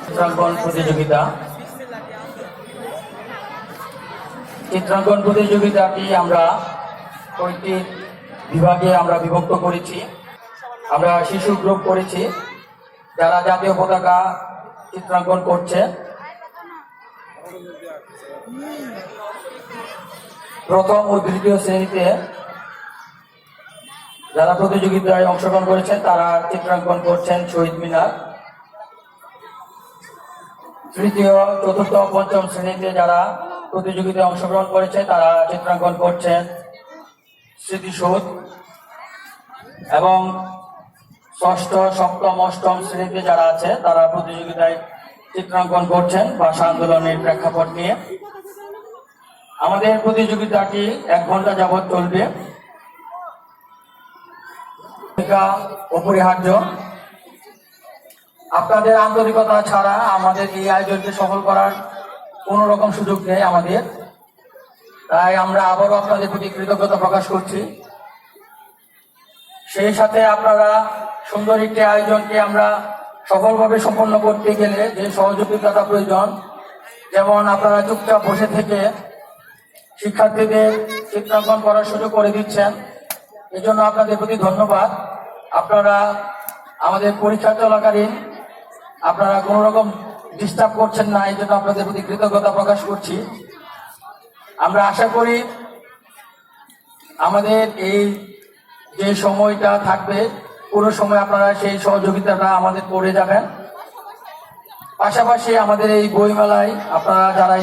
চিত্রাঙ্কন প্রতিযোগিতা। চিত্রাঙ্কন প্রতিযোগিতাটি আমরা কয়েকটি বিভাগে আমরা বিভক্ত করেছি। আমরা শিশু গ্রুপ করেছি, যারা জাতীয় পতাকা চিত্রাঙ্কন করছে। প্রথম ও দ্বিতীয় শ্রেণীতে যারা প্রতিযোগিতায় অংশগ্রহণ করেছেন তারা চিত্রাঙ্কন করছেন শহীদ মিনার। তৃতীয়, চতুর্থ, পঞ্চম শ্রেণীতে যারা প্রতিযোগিতায় অংশগ্রহণ করেছে তারা চিত্রাঙ্কন করছেন স্মৃতিসৌধ। এবং ষষ্ঠ, সপ্তম, অষ্টম শ্রেণীতে যারা আছে তারা প্রতিযোগিতায় চিত্রাঙ্কন করছেন ভাষা আন্দোলনের প্রেক্ষাপট নিয়ে। আমাদের প্রতিযোগিতাটি 1 ঘন্টা যাবৎ চলবে। অপরিহার্য। আপনাদের আন্তরিকতা ছাড়া আমাদের এই আয়োজনকে সফল করার কোন রকম সুযোগ নেই আমাদের। তাই আমরা আবারও আপনাদের প্রতি কৃতজ্ঞতা প্রকাশ করছি। সেই সাথে আপনারা সুন্দর একটি আয়োজনকে আমরা সফলভাবে সম্পন্ন করতে গেলে যে সহযোগিতাটা প্রয়োজন, যেমন আপনারা চুপচাপ বসে থেকে শিক্ষার্থীদের চিত্রাঙ্কন করার সুযোগ করে দিচ্ছেন, এজন্য আপনাদের প্রতি ধন্যবাদ। আপনারা আমাদের পরীক্ষা চলাকালীন আপনারা কোন রকম ডিস্টার্ব করছেন না, এই জন্য আপনাদের প্রতি কৃতজ্ঞতা প্রকাশ করছি। আমরা আশা করি আমাদের এই যে সময়টা থাকবে পুরো সময় আপনারা সেই সহযোগিতাটা আমাদের করে যাবেন। পাশাপাশি আমাদের এই বইমেলায় আপনারা যারা